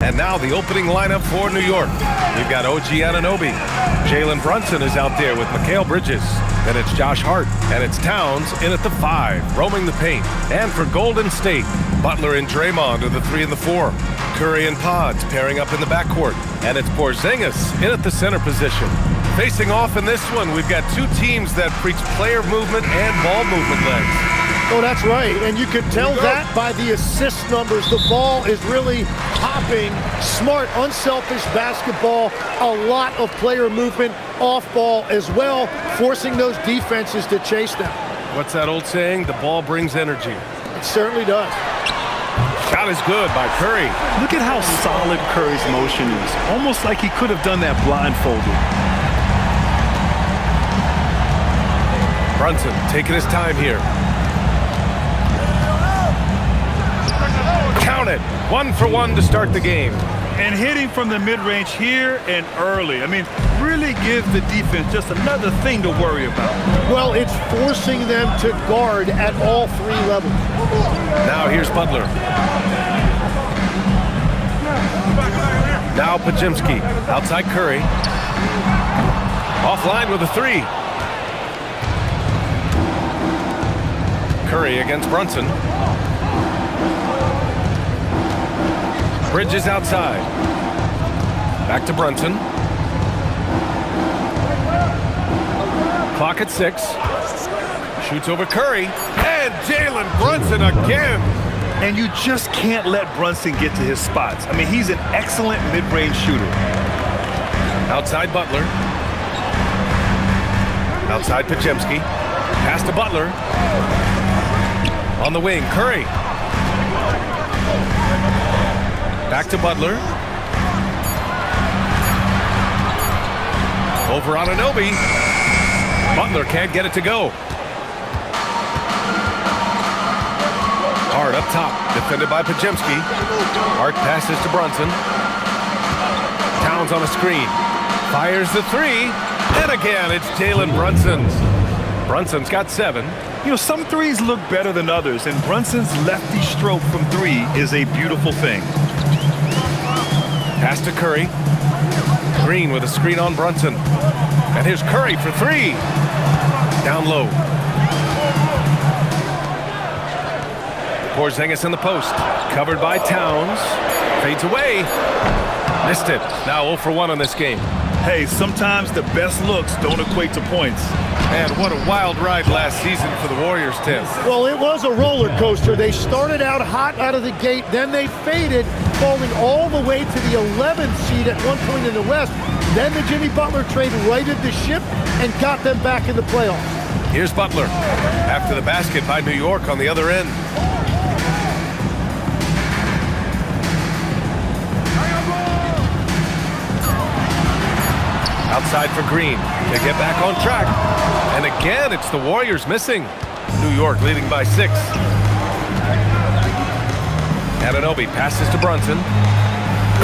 And now the opening lineup for New York. We've got OG Anunoby. Jalen Brunson is out there with Mikal Bridges. Then it's Josh Hart. And it's Towns in at the 5, roaming the paint. And for Golden State, Butler and Draymond are the 3 and the 4. Curry and Pods pairing up in the backcourt. And it's Porzingis in at the center position. Facing off in this one, we've got two teams that preach player movement and ball movement legs. Oh, that's right, and you can tell that by the assist numbers. The ball is really popping. Smart, unselfish basketball. A lot of player movement off ball as well, forcing those defenses to chase them. What's that old saying? The ball brings energy. It certainly does. Shot is good by Curry. Look at how solid Curry's motion is. Almost like he could have done that blindfolded. Brunson taking his time here. Count it. 1 for 1 to start the game. And hitting from the mid-range here and early. I mean, really give the defense just another thing to worry about. Well, it's forcing them to guard at all 3 levels. Now here's Butler. Now Podziemski. Outside Curry. Offline with a 3. Curry against Brunson. Bridges outside. Back to Brunson. Clock at 6. Shoots over Curry. And Jalen Brunson again. And you just can't let Brunson get to his spots. I mean, he's an excellent mid-range shooter. Outside Butler. Outside Podziemski. Pass to Butler. On the wing, Curry. Back to Butler. Over Anunoby. Butler can't get it to go. Hart up top, defended by Podziemski. Hart passes to Brunson. Towns on a screen. Fires the 3. And again, it's Jalen Brunson. Brunson's got 7. You know, some threes look better than others, and Brunson's lefty stroke from 3 is a beautiful thing. Pass to Curry. Green with a screen on Brunson. And here's Curry for 3. Down low. Porzingis in the post. Covered by Towns. Fades away. Missed it. Now 0 for 1 on this game. Hey, sometimes the best looks don't equate to points. And what a wild ride last season for the Warriors, Tim. Well, it was a roller coaster. They started out hot out of the gate, then they faded, falling all the way to the 11th seed at one point in the West. Then the Jimmy Butler trade righted the ship and got them back in the playoffs. Here's Butler. After the basket by New York on the other end. Outside for Green. They get back on track. And again, it's the Warriors missing. New York leading by 6. Anunoby passes to Brunson.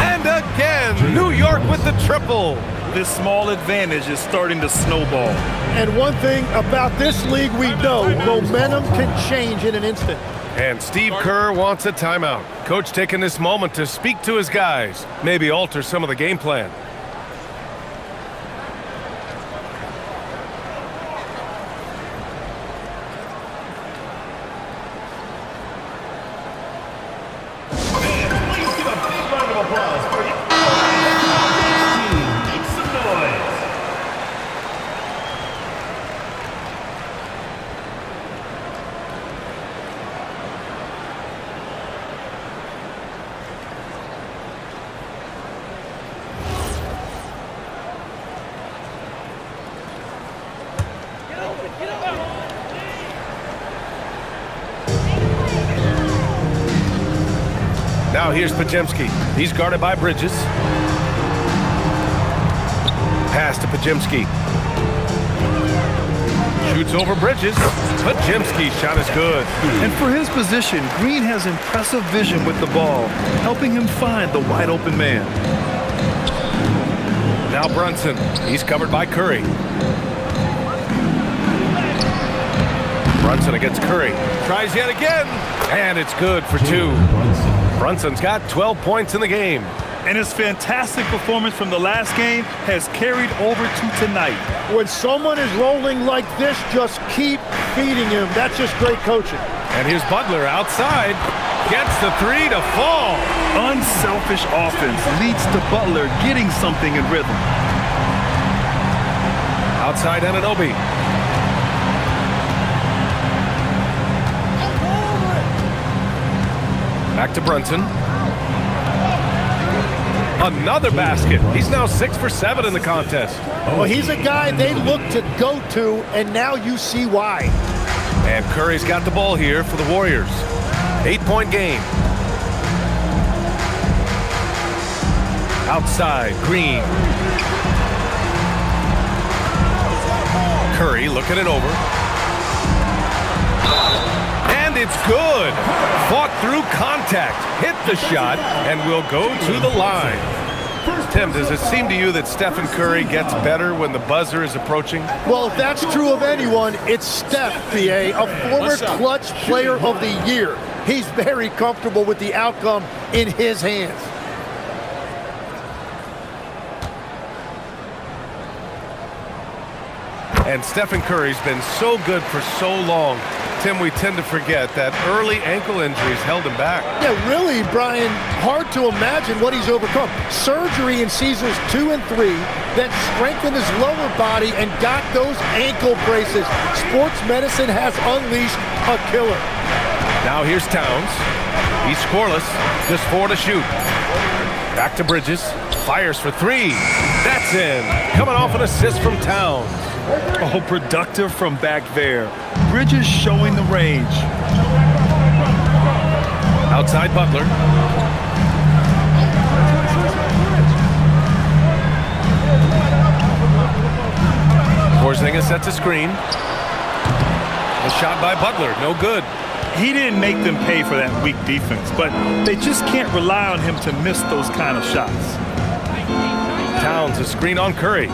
And again, New York with the triple. This small advantage is starting to snowball. And one thing about this league we know, momentum can change in an instant. And Steve Kerr wants a timeout. Coach taking this moment to speak to his guys. Maybe alter some of the game plan. Now here's Podziemski. He's guarded by Bridges. Pass to Podziemski. Shoots over Bridges. Podziemski's shot is good. And for his position, Green has impressive vision with the ball, helping him find the wide open man. Now Brunson. He's covered by Curry. Brunson against Curry. Tries yet again. And it's good for 2. Brunson's got 12 points in the game. And his fantastic performance from the last game has carried over to tonight. When someone is rolling like this, just keep feeding him. That's just great coaching. And here's Butler outside. Gets the three to fall. Unselfish offense leads to Butler getting something in rhythm. Outside Anunoby. Back to Brunson. Another basket. He's now 6 for 7 in the contest. Well, he's a guy they look to go to, and now you see why. And Curry's got the ball here for the Warriors. 8-point game. Outside, Green. Curry looking it over. And it's good. Fought through contact, hit the shot, and will go to the line. Tim, does it seem to you that Stephen Curry gets better when the buzzer is approaching? Well, if that's true of anyone, it's Steph, B.A., a former clutch player of the year. He's very comfortable with the outcome in his hands. And Stephen Curry's been so good for so long. Tim, we tend to forget that early ankle injuries held him back. Yeah, really, Brian, hard to imagine what he's overcome. Surgery in seasons 2 and 3 that strengthened his lower body and got those ankle braces. Sports medicine has unleashed a killer. Now here's Towns. He's scoreless, just 4 to shoot. Back to Bridges, fires for 3. That's in. Coming off an assist from Towns. Oh, productive from back there. Bridges showing the range. Outside Butler. Porzingis sets a screen. A shot by Butler, no good. He didn't make them pay for that weak defense, but they just can't rely on him to miss those kind of shots. Towns, a screen on Curry.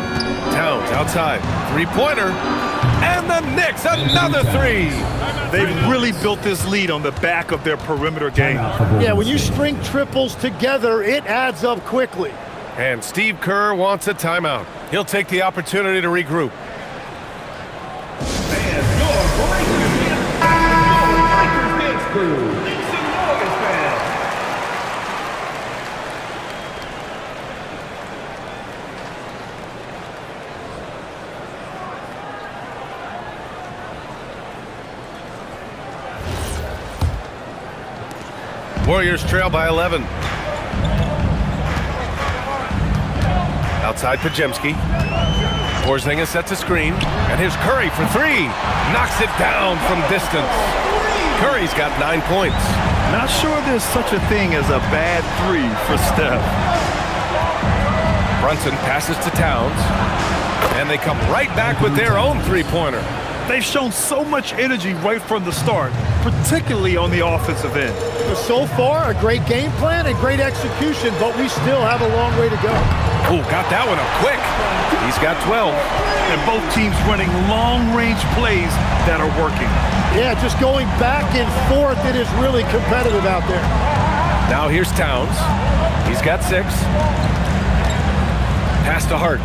Towns outside, three-pointer, and the Knicks another 3. They've really built this lead on the back of their perimeter game. Yeah, when you string triples together, it adds up quickly. And Steve Kerr wants a timeout. He'll take the opportunity to regroup. Warriors trail by 11. Outside Podziemski. Porzingis sets a screen. And here's Curry for 3. Knocks it down from distance. Curry's got 9 points. Not sure there's such a thing as a bad 3 for Steph. Brunson passes to Towns. And they come right back with their own three-pointer. They've shown so much energy right from the start, particularly on the offensive end. So far, a great game plan and great execution, but we still have a long way to go. Oh, got that one up quick. He's got 12. And both teams running long-range plays that are working. Yeah, just going back and forth, it is really competitive out there. Now here's Towns. He's got 6. Pass to Hart.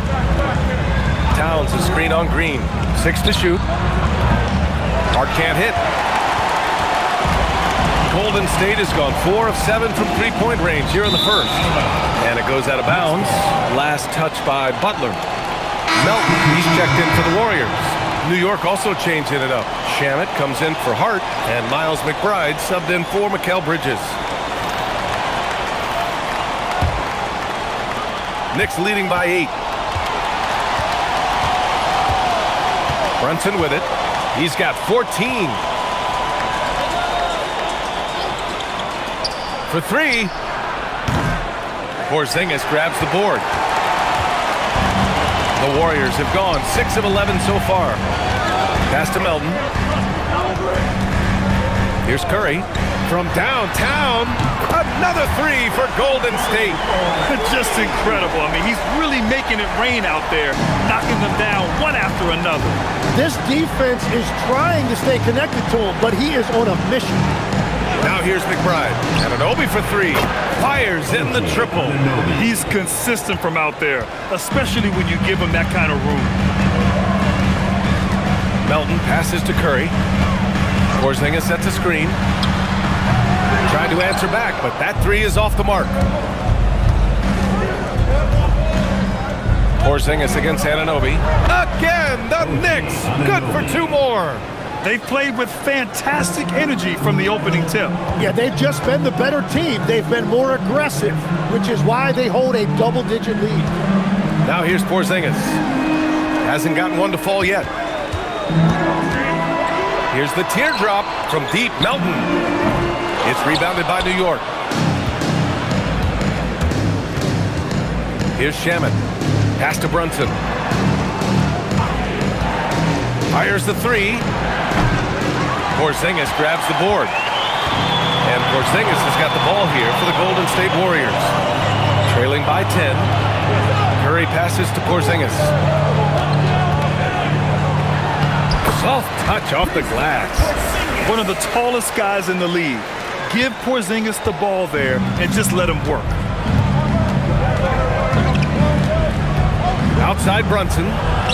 Towns, a screen on Green. 6 to shoot. Hart can't hit. Folden State has gone 4 of 7 from three-point range here in the first. And it goes out of bounds. Last touch by Butler. Melton, he's checked in for the Warriors. New York also changing it up. Shamet comes in for Hart, and Miles McBride subbed in for Mikal Bridges. Knicks leading by 8. Brunson with it. He's got 14. For 3. Porzingis grabs the board. The Warriors have gone 6 of 11 so far. Pass to Melton. Here's Curry from downtown. Another 3 for Golden State. Just incredible. I mean, he's really making it rain out there, knocking them down one after another. This defense is trying to stay connected to him, but he is on a mission. Now here's McBride. And an Obi for three. Fires in the triple. He's consistent from out there, especially when you give him that kind of room. Melton passes to Curry. Porzingis sets a screen. Trying to answer back, but that three is off the mark. Porzingis against Anunoby. Again, the Knicks. Good for two more. They've played with fantastic energy from the opening tip. Yeah, they've just been the better team. They've been more aggressive, which is why they hold a double-digit lead. Now here's Porzingis. Hasn't gotten one to fall yet. Here's the teardrop from deep. Melton. It's rebounded by New York. Here's Shaman. Pass to Brunson. Fires the three. Porzingis grabs the board. And Porzingis has got the ball here for the Golden State Warriors. Trailing by 10. Curry passes to Porzingis. Soft touch off the glass. One of the tallest guys in the league. Give Porzingis the ball there and just let him work. Outside Brunson.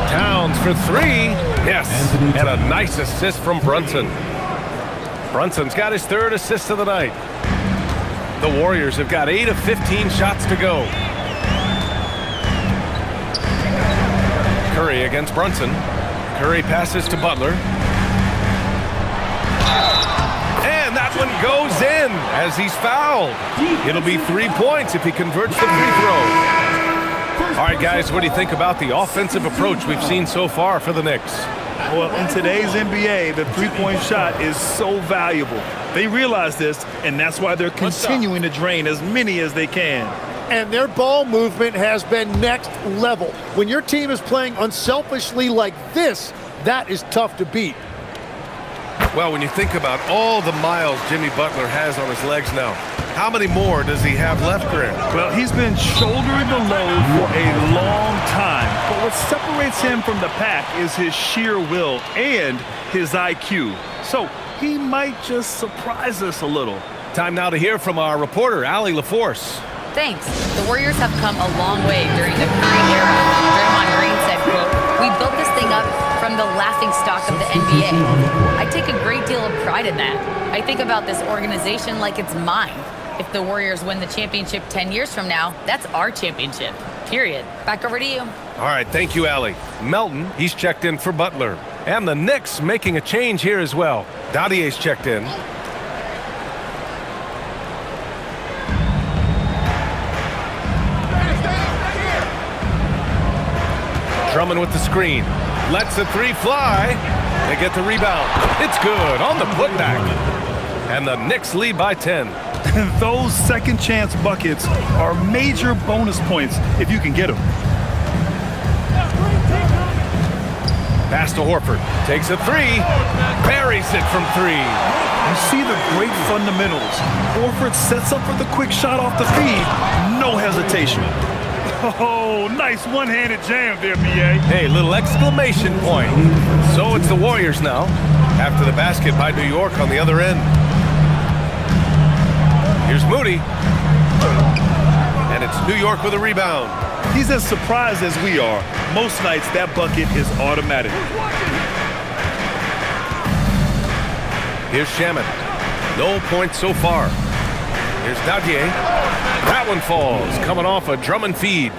Towns for three. Yes, and a nice assist from Brunson. Brunson's got his third assist of the night. The Warriors have got 8 of 15 shots to go. Curry against Brunson. Curry passes to Butler. And that one goes in as he's fouled. It'll be 3 points if he converts the free throw. All right, guys, what do you think about the offensive approach we've seen so far for the Knicks? Well, in today's NBA, the three-point shot is so valuable. They realize this, and that's why they're continuing to drain as many as they can. And their ball movement has been next level. When your team is playing unselfishly like this, that is tough to beat. Well, when you think about all the miles Jimmy Butler has on his legs now, how many more does he have left, Grant? Well, he's been shouldering the load for a long time. But what separates him from the pack is his sheer will and his IQ. So he might just surprise us a little. Time now to hear from our reporter, Allie LaForce. Thanks. The Warriors have come a long way during the Curry era. Draymond Green said, quote, "We built this thing up from the laughingstock of the NBA." I take a great deal of pride in that. I think about this organization like it's mine. If the Warriors win the championship 10 years from now, that's our championship, period. Back over to you. All right, thank you, Allie. Melton, he's checked in for Butler. And the Knicks making a change here as well. Dadier's checked in. Drummond with the screen. Lets the three fly. They get the rebound. It's good on the putback. And the Knicks lead by 10. Those second chance buckets are major bonus points if you can get them. Pass to Horford. Takes a three. Buries it from three. You see the great fundamentals. Horford sets up for the quick shot off the feed. No hesitation. Oh, nice one-handed jam there, B.A. Hey, little exclamation point. So it's the Warriors now. After the basket by New York on the other end. Here's Moody. And it's New York with a rebound. He's as surprised as we are. Most nights, that bucket is automatic. Here's Shaman. No points so far. Here's Dadier. That one falls, coming off a Drummond feed.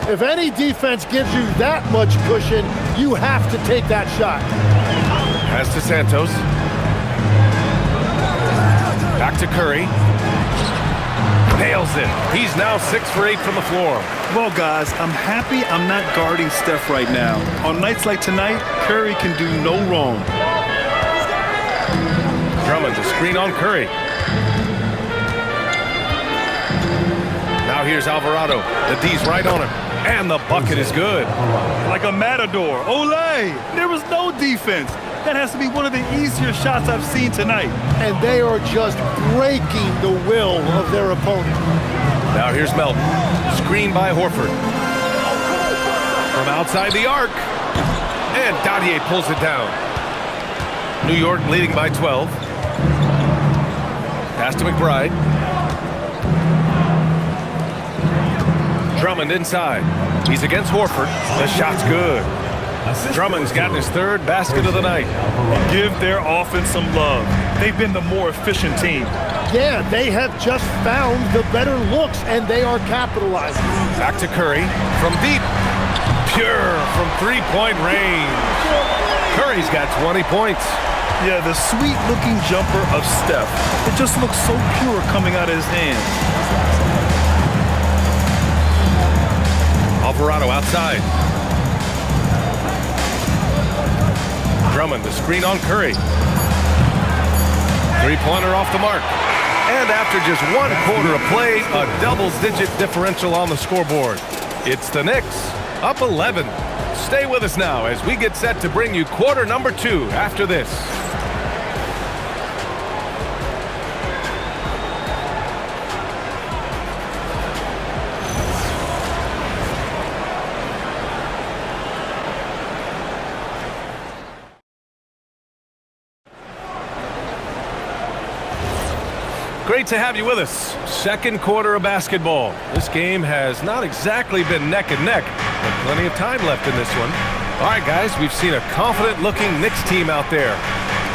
If any defense gives you that much cushion, you have to take that shot. Pass to Santos. Back to Curry. Nails it. He's now 6 for 8 from the floor. Well, guys, I'm happy I'm not guarding Steph right now. On nights like tonight, Curry can do no wrong. Drummond, the screen on Curry. Now here's Alvarado. The D's right on him. And the bucket is good. Like a matador. Olay! There was no defense. That has to be one of the easier shots I've seen tonight. And they are just breaking the will of their opponent. Now here's Melton. Screen by Horford. From outside the arc. And Dadier pulls it down. New York leading by 12. Pass to McBride. Drummond inside. He's against Horford. The shot's good. Drummond's gotten his third basket of the night. Give their offense some love. They've been the more efficient team. Yeah, they have just found the better looks, and they are capitalizing. Back to Curry from deep. Pure from three-point range. Curry's got 20 points. Yeah, the sweet-looking jumper of Steph. It just looks so pure coming out of his hands. Alvarado outside. Drummond, the screen on Curry. Three-pointer off the mark. And after just 1 quarter of play, a double-digit differential on the scoreboard. It's the Knicks, up 11. Stay with us now as we get set to bring you quarter number 2 after this. Great to have you with us. Second quarter of basketball. This game has not exactly been neck and neck, but plenty of time left in this one. All right, guys, we've seen a confident-looking Knicks team out there.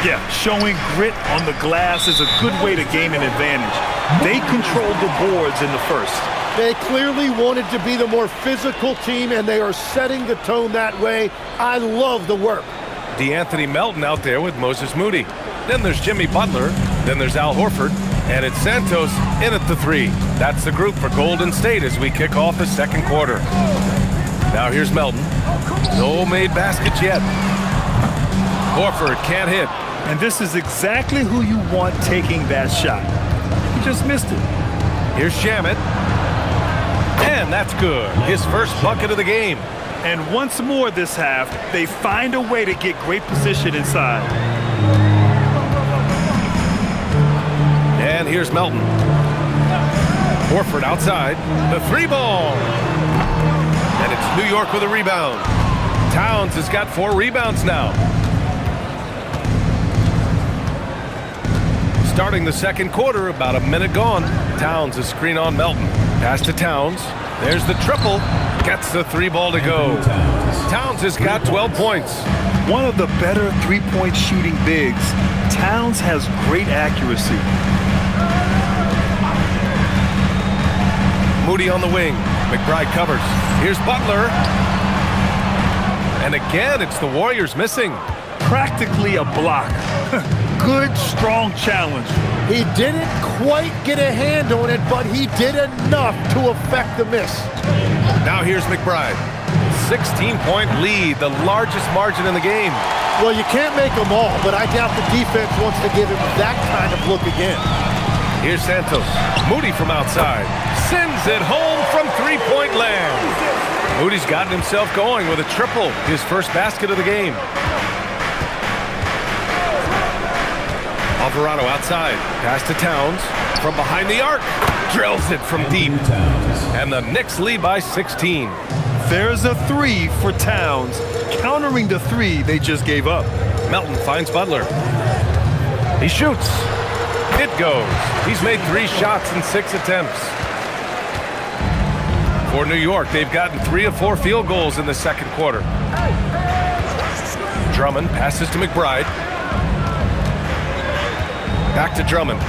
Yeah, showing grit on the glass is a good way to gain an advantage. They controlled the boards in the first. They clearly wanted to be the more physical team, and they are setting the tone that way. I love the work. DeAnthony Melton out there with Moses Moody. Then there's Jimmy Butler. Then there's Al Horford. And it's Santos in at the 3. That's the group for Golden State as we kick off the second quarter. Now here's Melton. No made baskets yet. Horford can't hit. And this is exactly who you want taking that shot. He just missed it. Here's Shamet. And that's good. His first bucket of the game. And once more this half, they find a way to get great position inside. And here's Melton. Horford outside. The 3-ball. And it's New York with a rebound. Towns has got 4 rebounds now. Starting the second quarter, about a minute gone. Towns a screen on Melton. Pass to Towns. There's the triple. Gets the 3-ball to go. Towns has got 12 points. One of the better three-point shooting bigs. Towns has great accuracy. Moody on the wing. McBride covers. Here's Butler. And again, it's the Warriors missing. Practically a block. Good, strong challenge. He didn't quite get a hand on it, but he did enough to affect the miss. Now here's McBride. 16-point lead, the largest margin in the game. Well, you can't make them all, but I doubt the defense wants to give him that kind of look again. Here's Santos. Moody from outside. Sends it home from three-point land. Moody's gotten himself going with a triple, his first basket of the game. Alvarado outside. Pass to Towns. From behind the arc. Drills it from deep. And the Knicks lead by 16. There's a 3 for Towns, countering the 3 they just gave up. Melton finds Butler. He shoots. It goes. He's made 3 shots in 6 attempts. For New York, they've gotten 3 of 4 field goals in the second quarter. Drummond passes to McBride. Back to Drummond.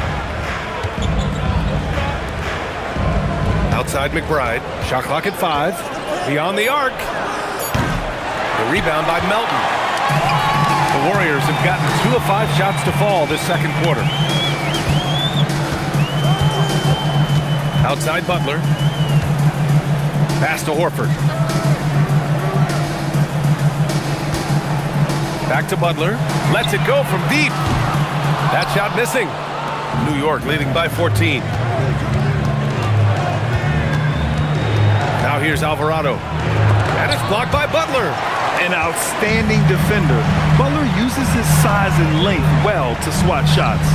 Outside McBride. Shot clock at 5. Beyond the arc. The rebound by Melton. The Warriors have gotten 2 of 5 shots to fall this second quarter. Outside Butler. Pass to Horford. Back to Butler. Lets it go from deep. That shot missing. New York leading by 14. Now here's Alvarado. And it's blocked by Butler. An outstanding defender. Butler uses his size and length well to swat shots.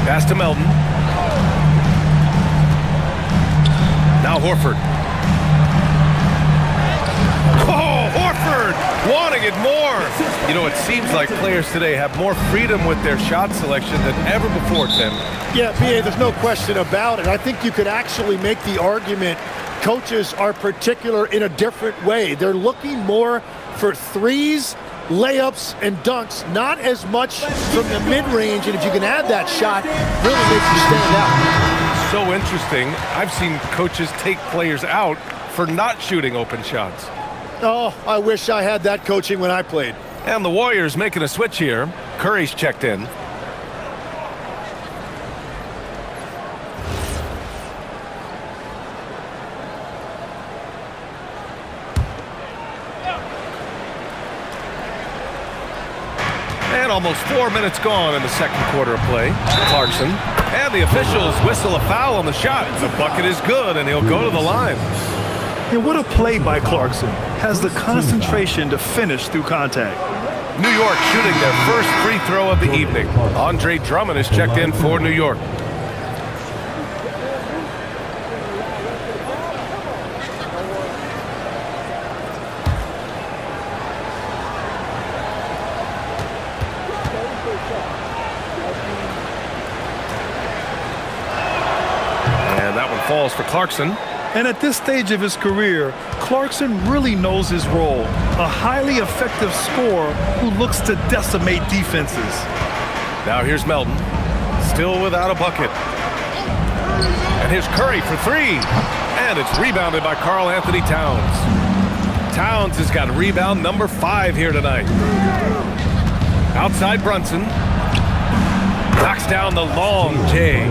Pass to Melton. Now Horford. Oh, Horford wanting doing it more. You know, it seems like players today have more freedom with their shot selection than ever before, Tim. Yeah, B.A., there's no question about it. I think you could actually make the argument coaches are particular in a different way. They're looking more for threes, layups, and dunks, not as much from the mid-range, and if you can add that shot, really makes you stand out. So interesting. I've seen coaches take players out for not shooting open shots. Oh, I wish I had that coaching when I played. And the Warriors making a switch here. Curry's checked in. And almost 4 minutes gone in the second quarter of play. Clarkson. And the officials whistle a foul on the shot. The bucket is good, and he'll go to the line. And what a play by Clarkson. Has the concentration to finish through contact. New York shooting their first free throw of the evening. Andre Drummond is checked in for New York. And that one falls for Clarkson. And at this stage of his career, Clarkson really knows his role. A highly effective scorer who looks to decimate defenses. Now here's Melton. Still without a bucket. And here's Curry for three. And it's rebounded by Karl Anthony Towns. Towns has got rebound number 5 here tonight. Outside Brunson. Knocks down the long J.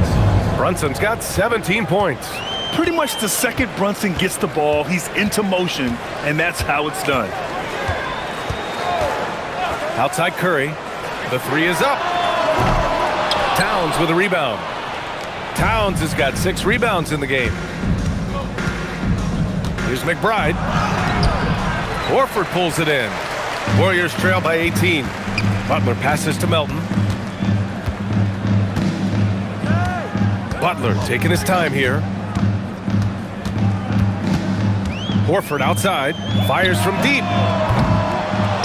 Brunson's got 17 points. Pretty much the second Brunson gets the ball, he's into motion, and that's how it's done. Outside Curry. The 3 is up. Towns with a rebound. Towns has got 6 rebounds in the game. Here's McBride. Horford pulls it in. Warriors trail by 18. Butler passes to Melton. Butler taking his time here. Horford outside, fires from deep.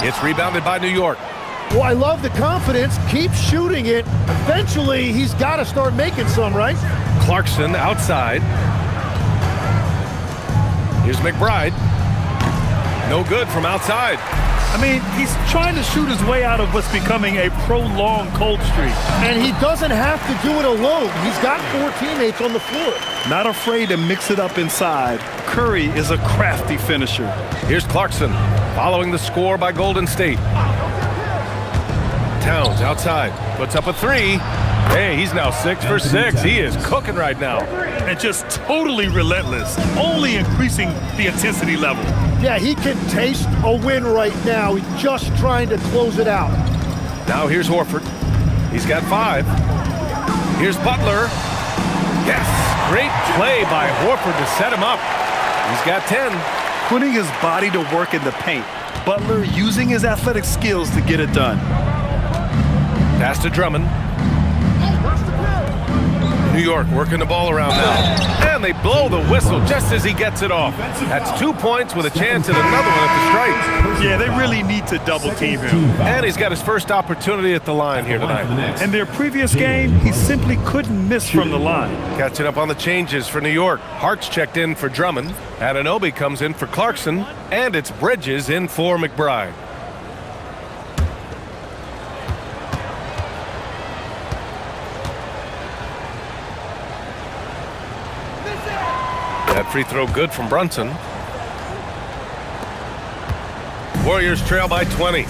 It's rebounded by New York. Well, I love the confidence. Keep shooting it. Eventually, he's got to start making some, right? Clarkson outside. Here's McBride. No good from outside. I mean, he's trying to shoot his way out of what's becoming a prolonged cold streak. And he doesn't have to do it alone. He's got 4 teammates on the floor. Not afraid to mix it up inside. Curry is a crafty finisher. Here's Clarkson, following the score by Golden State. Towns outside, puts up a 3. Hey, he's now 6 for 6. He is cooking right now. And just totally relentless, only increasing the intensity level. Yeah, he can taste a win right now. He's just trying to close it out. Now here's Horford. He's got 5. Here's Butler. Yes, great play by Horford to set him up. He's got 10. Putting his body to work in the paint. Butler using his athletic skills to get it done. Pass to Drummond. New York working the ball around now. And they blow the whistle just as he gets it off. That's 2 points with a chance at another one at the stripe. Yeah, they really need to double team him. And he's got his first opportunity at the line here tonight. In their previous game, he simply couldn't miss from the line. Catching up on the changes for New York. Hart's checked in for Drummond. Anunoby comes in for Clarkson. And it's Bridges in for McBride. That free throw good from Brunson. Warriors trail by 20.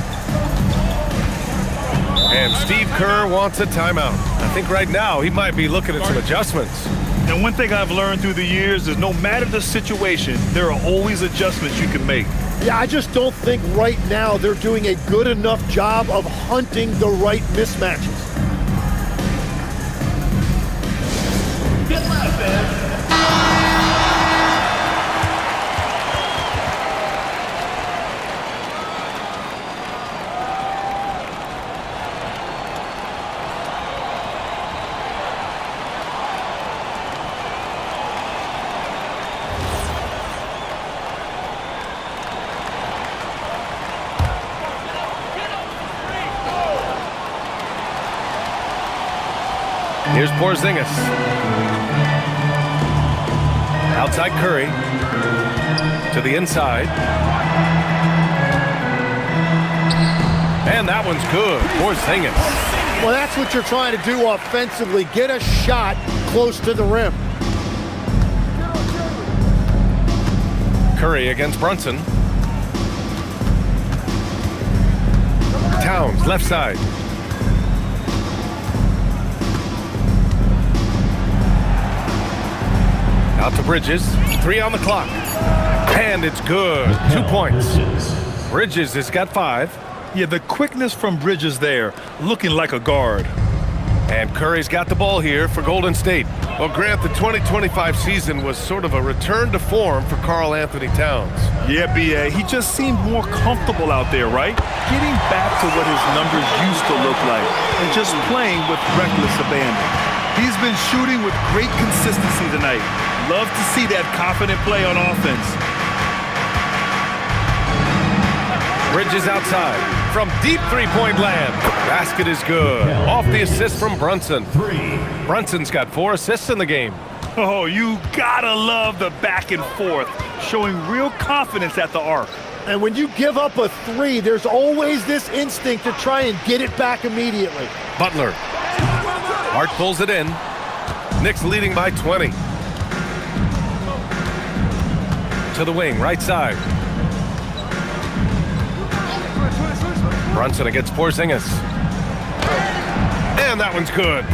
And Steve Kerr wants a timeout. I think right now he might be looking at some adjustments. And one thing I've learned through the years is no matter the situation, there are always adjustments you can make. Yeah, I just don't think right now they're doing a good enough job of hunting the right mismatches. Get left, man. Here's Porzingis. Outside Curry. To the inside. And that one's good. Porzingis. Well, that's what you're trying to do offensively. Get a shot close to the rim. Curry against Brunson. Towns, left side. Out to Bridges. 3 on the clock. And it's good. 2 points. Bridges has got 5. Yeah, the quickness from Bridges there, looking like a guard. And Curry's got the ball here for Golden State. Well, Grant, the 2025 season was sort of a return to form for Karl Anthony Towns. Yeah, B.A., he just seemed more comfortable out there, right? Getting back to what his numbers used to look like and just playing with reckless abandon. He's been shooting with great consistency tonight. Love to see that confident play on offense. Bridges outside from deep three-point land. Basket is good. Off the assist from Brunson. Brunson's got 4 assists in the game. Oh, you gotta love the back and forth, showing real confidence at the arc. And when you give up a 3, there's always this instinct to try and get it back immediately. Butler. Hart pulls it in. Knicks leading by 20. To the wing, right side. Brunson against Porzingis. And that one's good.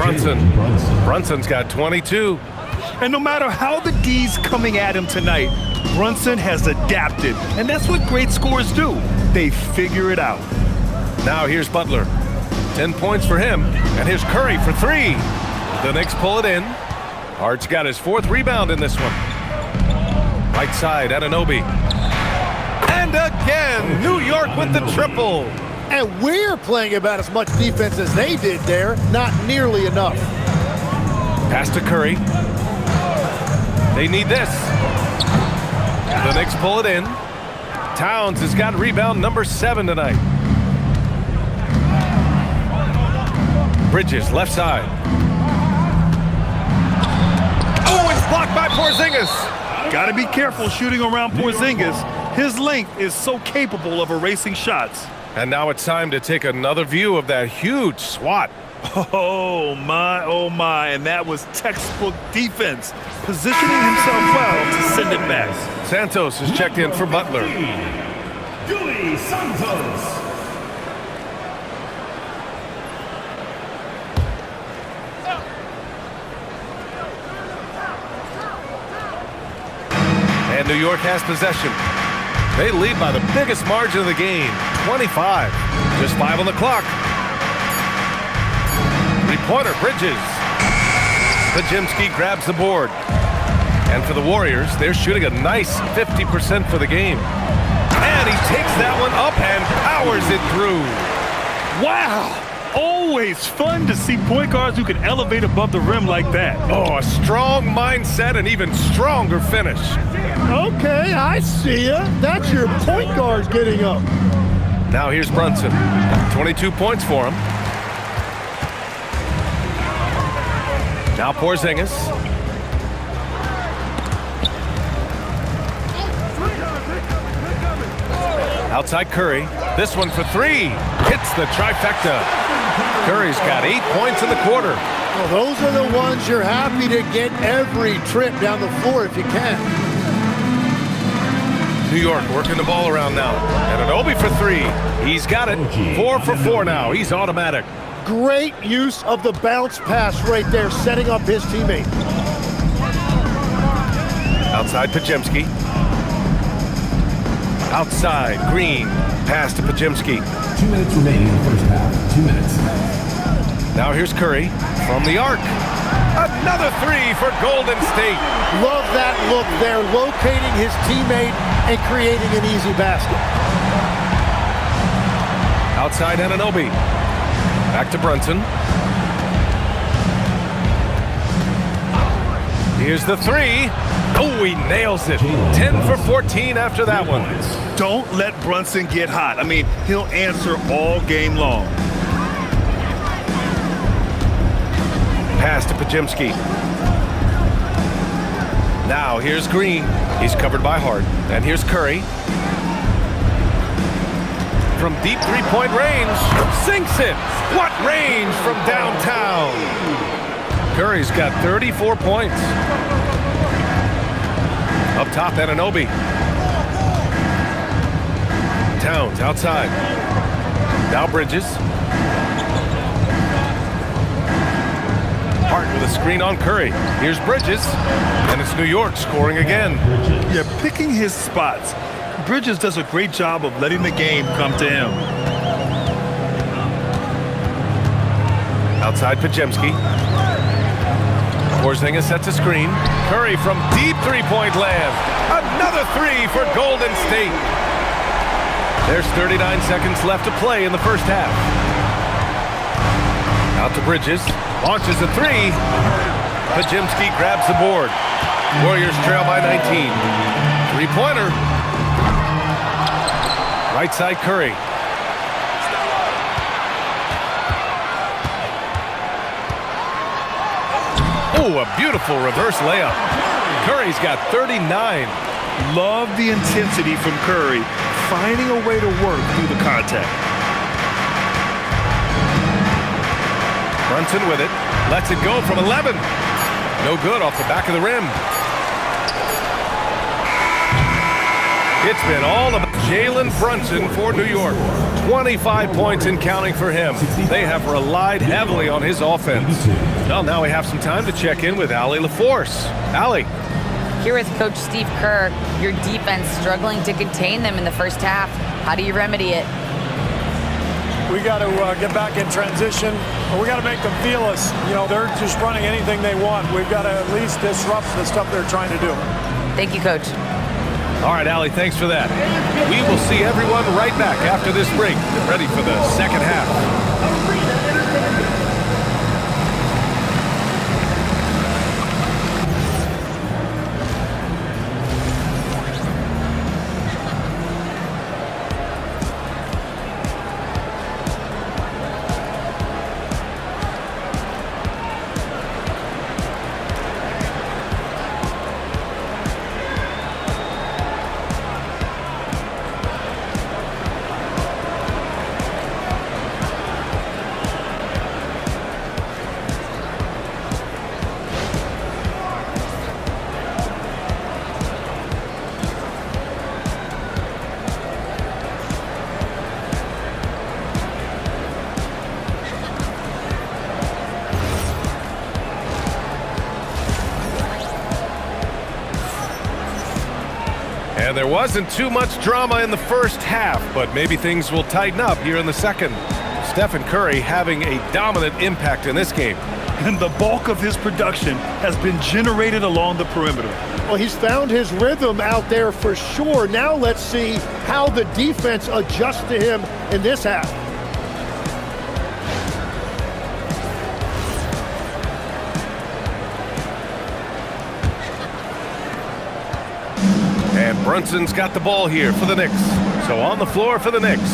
Brunson's got 22. And no matter how the D's coming at him tonight, Brunson has adapted. And that's what great scorers do. They figure it out. Now here's Butler. 10 points for him. And here's Curry for 3. The Knicks pull it in. Hart's got his 4th rebound in this one. Right side, Anunoby. And again, New York with the triple. And we're playing about as much defense as they did there. Not nearly enough. Pass to Curry. They need this. The Knicks pull it in. Towns has got rebound number 7 tonight. Bridges, left side. Oh, it's blocked by Porzingis. Gotta be careful shooting around Porzingis. His length is so capable of erasing shots. And now it's time to take another view of that huge swat. Oh my, and that was textbook defense, positioning himself well to send it back. Santos is checked in for Butler. Julie Santos. And New York has possession. They lead by the biggest margin of the game, 25. Just 5 on the clock. Three-pointer, Bridges. Pajemski grabs the board. And for the Warriors, they're shooting a nice 50% for the game. And he takes that one up and powers it through. Wow! Always fun to see point guards who can elevate above the rim like that. Oh, a strong mindset and even stronger finish. Okay, I see ya. That's your point guard getting up. Now here's Brunson. 22 points for him. Now Porzingis. Outside Curry. This one for 3. Hits the trifecta. Curry's got 8 points in the quarter. Well, those are the ones you're happy to get every trip down the floor if you can. New York working the ball around now. And Anunoby for 3. He's got it. 4 for 4 now. He's automatic. Great use of the bounce pass right there, setting up his teammate. Outside Pajemski. Outside Green. Pass to Pajemski. 2 minutes remaining in the first half. 2 minutes. Now here's Curry from the arc. Another 3 for Golden State. Love that look there, locating his teammate and creating an easy basket. Outside Anunoby. Back to Brunson. Here's the 3. Oh, he nails it. 10 for 14 after that one. Don't let Brunson get hot. I mean, he'll answer all game long. Pass to Pajemski. Now here's Green. He's covered by Hart. And here's Curry. From deep three-point range. Sinks it. What range from downtown. Curry's got 34 points. Up top, Anunoby. Towns outside. Now Bridges. Hart with a screen on Curry. Here's Bridges. And it's New York scoring again. Yeah, picking his spots. Bridges does a great job of letting the game come to him. Outside Pajemski. Porzingis sets a screen. Curry from deep three-point land. Another three for Golden State. There's 39 seconds left to play in the first half. Out to Bridges. Launches a three. Pajemski grabs the board. Warriors trail by 19. Three-pointer. Right side Curry. Oh, a beautiful reverse layup. Curry's got 39. Love the intensity from Curry, finding a way to work through the contact. Brunson with it. Lets it go from 11. No good off the back of the rim. It's been all about Jalen Brunson for New York. 25 points and counting for him. They have relied heavily on his offense. Well, now we have some time to check in with Allie LaForce. Allie. Here with Coach Steve Kerr, your defense struggling to contain them in the first half. How do you remedy it? We got to get back in transition. We got to make them feel us. You know, they're just running anything they want. We've got to at least disrupt the stuff they're trying to do. Thank you, Coach. All right, Allie, thanks for that. We will see everyone right back after this break. Get ready for the second half. And there wasn't too much drama in the first half, but maybe things will tighten up here in the second. Stephen Curry having a dominant impact in this game. And the bulk of his production has been generated along the perimeter. Well, he's found his rhythm out there for sure. Now let's see how the defense adjusts to him in this half. And Brunson's got the ball here for the Knicks. So on the floor for the Knicks,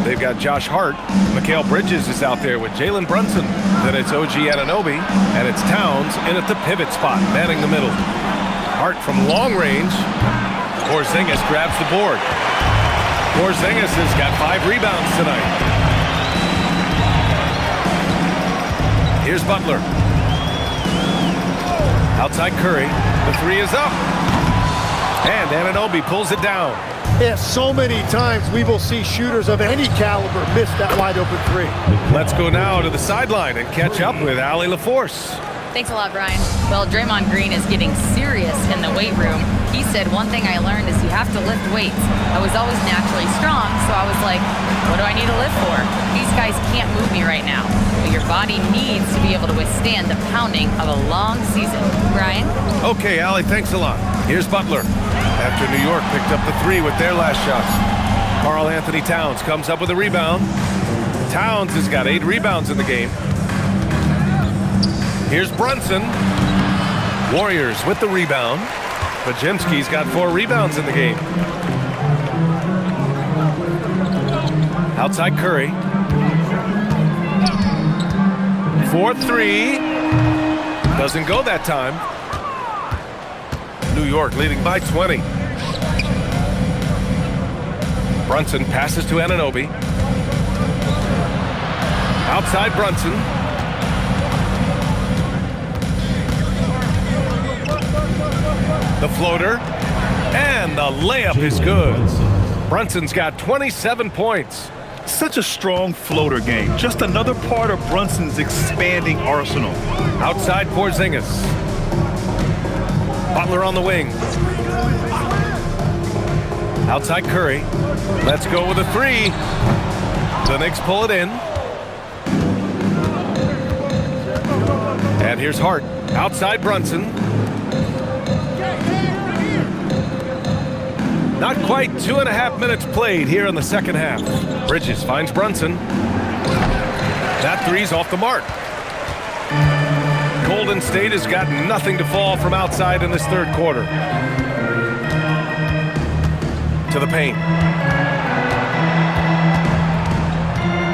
they've got Josh Hart. Mikal Bridges is out there with Jalen Brunson. Then it's OG Anunoby, and it's Towns in at the pivot spot, manning the middle. Hart from long range. Porzingis grabs the board. Porzingis has got 5 rebounds tonight. Here's Butler. Outside Curry. The three is up. And Anunoby pulls it down. Yeah, so many times we will see shooters of any caliber miss that wide open three. Let's go now to the sideline and catch up with Allie LaForce. Thanks a lot, Brian. Well, Draymond Green is getting serious in the weight room. He said, one thing I learned is you have to lift weights. I was always naturally strong, so I was like, what do I need to lift for? These guys can't move me right now. But your body needs to be able to withstand the pounding of a long season. Brian? Okay, Allie, thanks a lot. Here's Butler. After New York picked up the 3 with their last shots. Karl Anthony Towns comes up with a rebound. Towns has got 8 rebounds in the game. Here's Brunson. Warriors with the rebound. Pajemski's got 4 rebounds in the game. Outside Curry. 4-3. Doesn't go that time. New York leading by 20. Brunson passes to Anunoby. Outside Brunson. The floater. And the layup is good. Brunson's got 27 points. Such a strong floater game. Just another part of Brunson's expanding arsenal. Outside Porzingis. Butler on the wing. Outside Curry. Let's go with a three. The Knicks pull it in. And here's Hart. Outside Brunson. Not quite 2.5 minutes played here in the second half. Bridges finds Brunson. That three's off the mark. Golden State has got nothing to fall from outside in this third quarter. To the paint.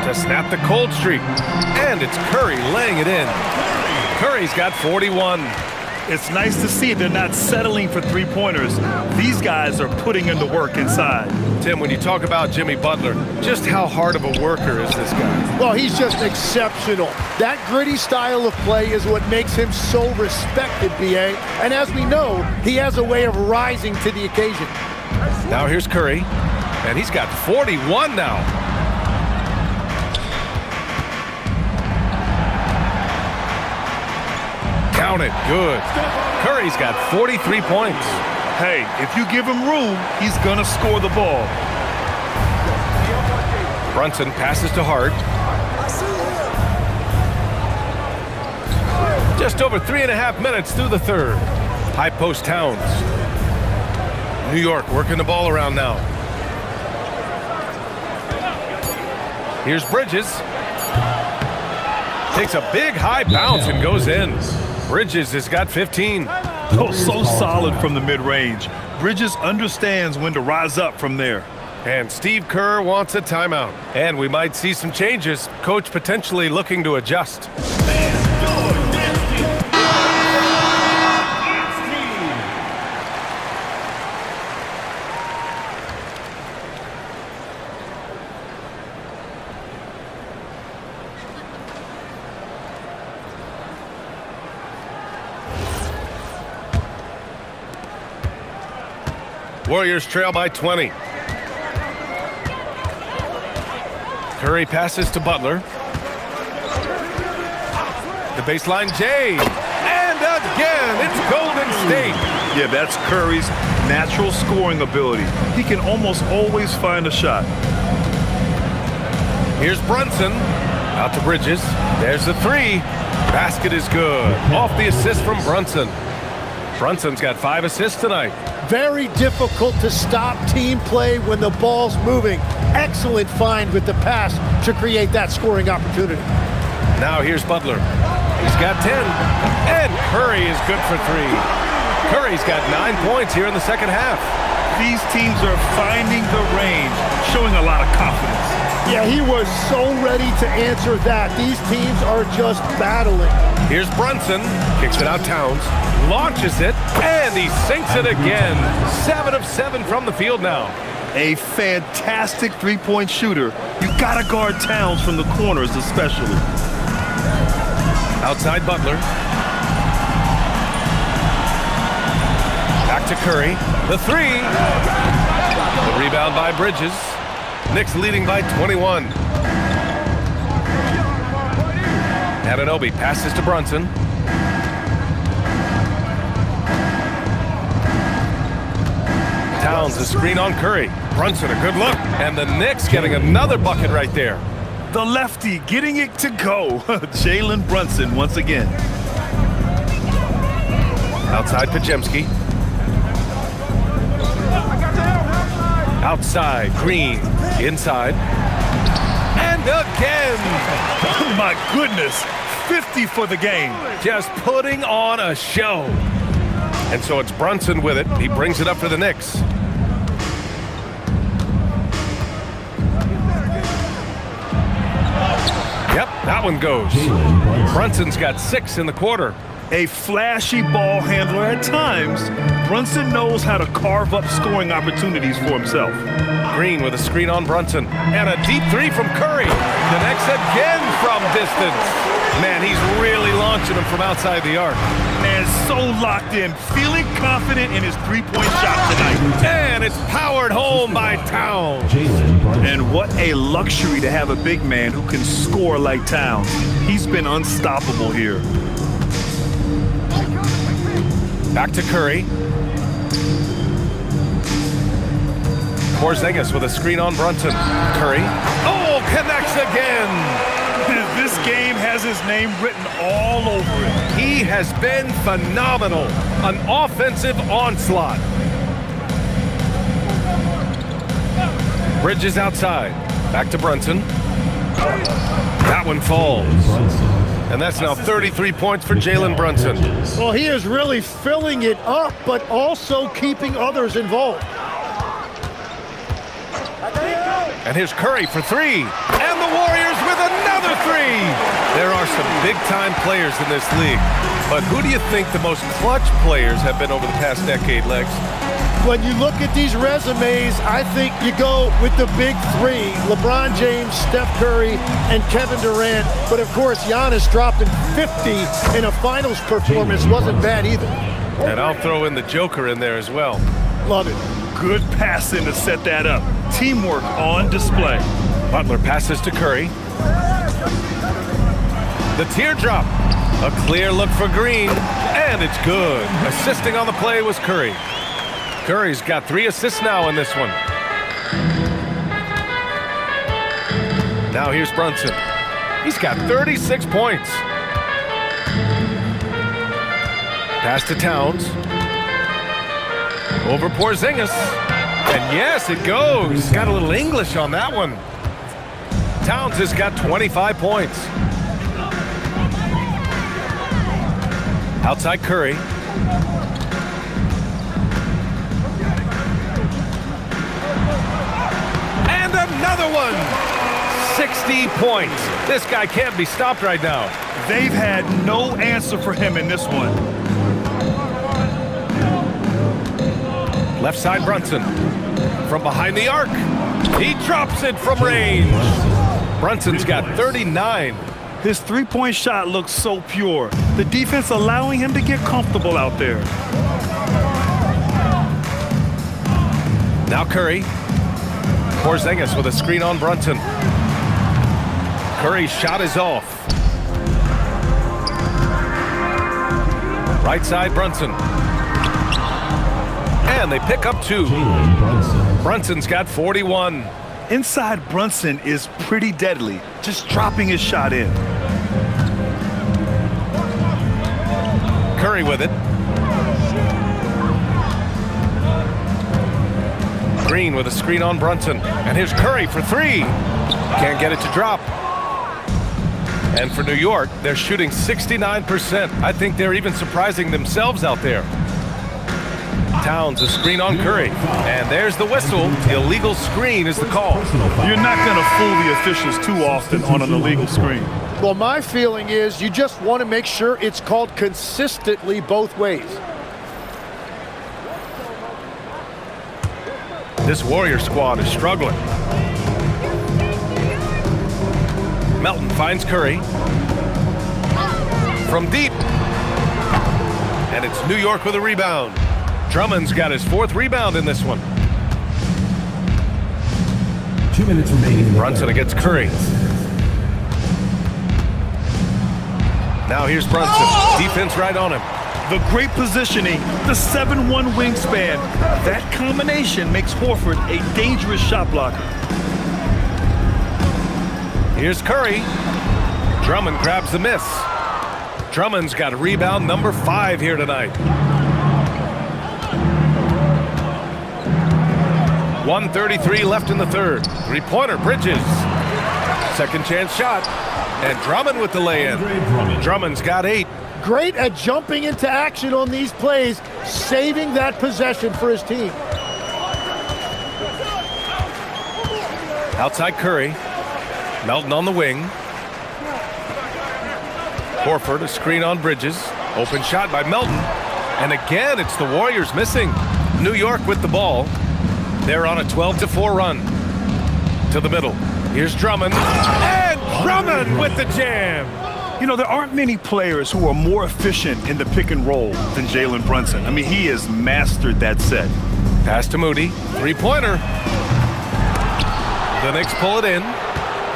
To snap the cold streak. And it's Curry laying it in. Curry's got 41. It's nice to see they're not settling for three-pointers. These guys are putting in the work inside. Tim, when you talk about Jimmy Butler, just how hard of a worker is this guy? Well, he's just exceptional. That gritty style of play is what makes him so respected, B.A. And as we know, he has a way of rising to the occasion. Now here's Curry, and he's got 41 now. Count it, good. Curry's got 43 points. Hey, if you give him room, he's gonna score the ball. Brunson passes to Hart. Just over 3.5 minutes through the third. High post Towns. New York working the ball around now. Here's Bridges. Takes a big high bounce and goes in. Bridges has got 15. Oh, so solid from the mid-range. Bridges understands when to rise up from there. And Steve Kerr wants a timeout. And we might see some changes. Coach potentially looking to adjust. Warriors trail by 20. Curry passes to Butler. The baseline, Jay. And again, it's Golden State. Yeah, that's Curry's natural scoring ability. He can almost always find a shot. Here's Brunson. Out to Bridges. There's the three. Basket is good. Off the assist from Brunson. Brunson's got 5 assists tonight. Very difficult to stop team play when the ball's moving. Excellent find with the pass to create that scoring opportunity. Now here's Butler. He's got 10. And Curry is good for 3. Curry's got 9 points here in the second half. These teams are finding the range, showing a lot of confidence. Yeah, he was so ready to answer that. These teams are just battling. Here's Brunson. Kicks it out Towns. Launches it. And he sinks it again. 7 of 7 from the field now. A fantastic three-point shooter. You gotta guard Towns from the corners especially. Outside Butler. Back to Curry. The three. The rebound by Bridges. Knicks leading by 21. Anunoby passes to Brunson. Towns a screen on Curry. Brunson a good look. And the Knicks getting another bucket right there. The lefty getting it to go. Jalen Brunson once again. Outside Pajemski. Outside Green. Inside. And again. Oh my goodness. 50 for the game. Just putting on a show. And so it's Brunson with it. He brings it up for the Knicks. Yep, that one goes. Brunson's got 6 in the quarter. A flashy ball handler at times, Brunson knows how to carve up scoring opportunities for himself. Green with a screen on Brunson. And a deep three from Curry. Connects again from distance. Man, he's really launching them from outside the arc. And so locked in, feeling confident in his three-point shot tonight. And it's powered home by Towns. And what a luxury to have a big man who can score like Towns. He's been unstoppable here. Back to Curry. Porzingis with a screen on Brunson. Curry. Oh, connects again. This game has his name written all over it. He has been phenomenal. An offensive onslaught. Bridges outside. Back to Brunson. That one falls. And that's now 33 points for Jalen Brunson. Well, he is really filling it up, but also keeping others involved. And here's Curry for three. And the Warriors with another three. There are some big-time players in this league. But who do you think the most clutch players have been over the past decade, Legs? When you look at these resumes, I think you go with the big three. LeBron James, Steph Curry, and Kevin Durant. But, of course, Giannis dropping 50 in a finals performance wasn't bad either. And I'll throw in the Joker in there as well. Love it. Good passing to set that up. Teamwork on display. Butler passes to Curry. The teardrop. A clear look for Green. And it's good. Assisting on the play was Curry. Curry's got 3 assists now in this one. Now here's Brunson. He's got 36 points. Pass to Towns. Over Porzingis. And yes, it goes. Got a little English on that one. Towns has got 25 points. Outside Curry. And another one. 60 points. This guy can't be stopped right now. They've had no answer for him in this one. Left side Brunson. From behind the arc. He drops it from range. Brunson's got 39. His three-point shot looks so pure. The defense allowing him to get comfortable out there. Now Curry. Porzingis with a screen on Brunson. Curry's shot is off. Right side Brunson. And they pick up 2. Brunson's got 41. Inside Brunson is pretty deadly, just dropping his shot in. Curry with it. Green with a screen on Brunson. And here's Curry for 3. Can't get it to drop. And for New York, they're shooting 69%. I think they're even surprising themselves out there. Towns, a screen on Curry. And there's the whistle. Illegal screen is the call. You're not going to fool the officials too often on an illegal screen. Well, my feeling is you just want to make sure it's called consistently both ways. This Warrior squad is struggling. Melton finds Curry. From deep. And it's New York with a rebound. Drummond's got his 4th rebound in this one. 2 minutes remaining. Brunson against Curry. Now here's Brunson. Defense right on him. The great positioning, the 7'1" wingspan. That combination makes Horford a dangerous shot blocker. Here's Curry. Drummond grabs the miss. Drummond's got rebound number 5 here tonight. 1:33 left in the third. 3-pointer, Bridges. Second chance shot. And Drummond with the lay-in. Drummond's got 8. Great at jumping into action on these plays, saving that possession for his team. Outside Curry. Melton on the wing. Horford, a screen on Bridges. Open shot by Melton. And again, it's the Warriors missing. New York with the ball. They're on a 12-4 run. To the middle. Here's Drummond. And Drummond with the jam. You know, there aren't many players who are more efficient in the pick and roll than Jalen Brunson. I mean, he has mastered that set. Pass to Moody. Three-pointer. The Knicks pull it in.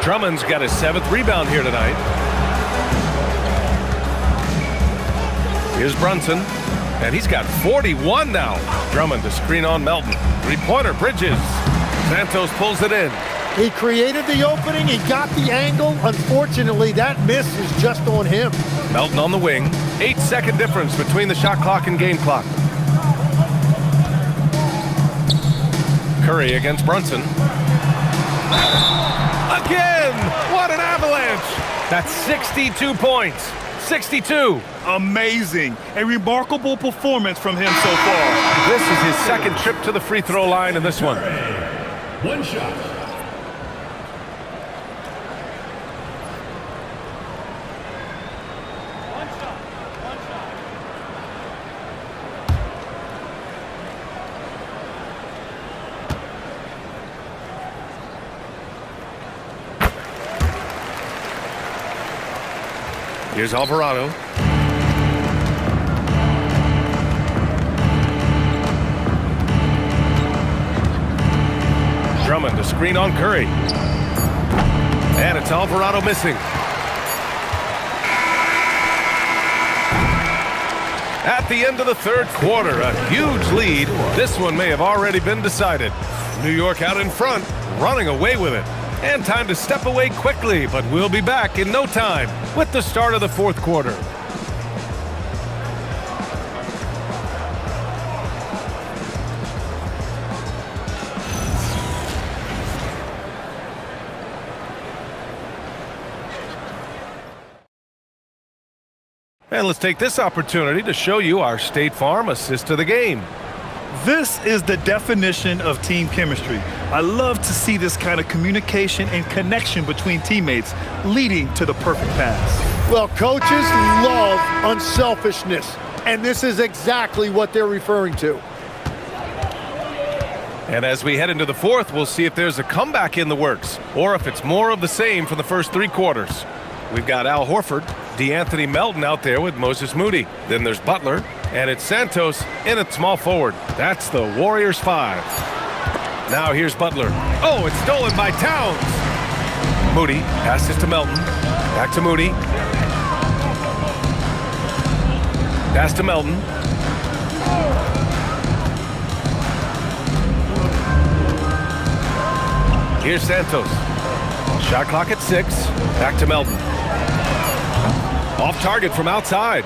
Drummond's got his 7th rebound here tonight. Here's Brunson. And he's got 41 now. Drummond to screen on Melton. Three-pointer, Bridges. Santos pulls it in. He created the opening. He got the angle. Unfortunately, that miss is just on him. Melton on the wing. 8-second difference between the shot clock and game clock. Curry against Brunson. Again! What an avalanche! That's 62 points. 62. Amazing. A remarkable performance from him so far. This is his 2nd trip to the free throw line in this one. One shot. Here's Alvarado. Drummond to screen on Curry. And it's Alvarado missing. At the end of the 3rd quarter, a huge lead. This one may have already been decided. New York out in front, running away with it. And time to step away quickly, but we'll be back in no time with the start of the 4th quarter. And let's take this opportunity to show you our State Farm assist of the game. This is the definition of team chemistry. I love to see this kind of communication and connection between teammates leading to the perfect pass. Well, coaches love unselfishness, and this is exactly what they're referring to. And as we head into the 4th, we'll see if there's a comeback in the works or if it's more of the same from the first 3 quarters. We've got Al Horford, DeAnthony Melton out there with Moses Moody. Then there's Butler, and it's Santos in at small forward. That's the Warriors 5. Now here's Butler. Oh, it's stolen by Towns. Moody passes to Melton. Back to Moody. Pass to Melton. Here's Santos. Shot clock at 6. Back to Melton. Off target from outside.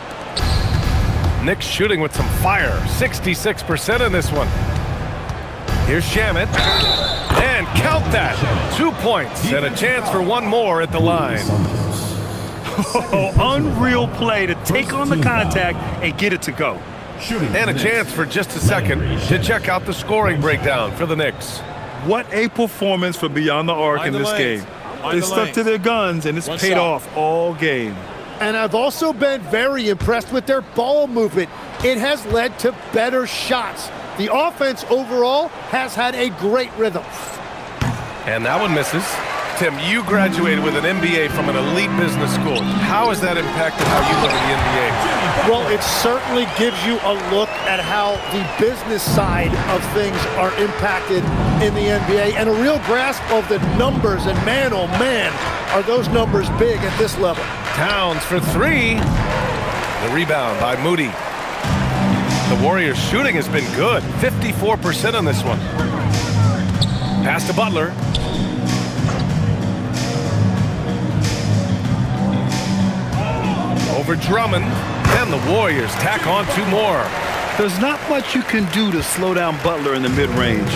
Knicks shooting with some fire. 66% in this one. Here's Shamet. And count that. 2 points and a chance for one more at the line. Oh, unreal play to take on the contact and get it to go. And a chance for just a second to check out the scoring breakdown for the Knicks. What a performance from beyond the arc in this game. They stuck to their guns, and it's paid off all game. And I've also been very impressed with their ball movement. It has led to better shots. The offense overall has had a great rhythm. And that one misses. Tim, you graduated with an MBA from an elite business school. How has that impacted how you look at the NBA? Well, it certainly gives you a look at how the business side of things are impacted in the NBA and a real grasp of the numbers. And man, oh man, are those numbers big at this level. Towns for 3. The rebound by Moody. The Warriors' shooting has been good. 54% on this one. Pass to Butler. Over Drummond, and the Warriors tack on 2 more. There's not much you can do to slow down Butler in the mid-range.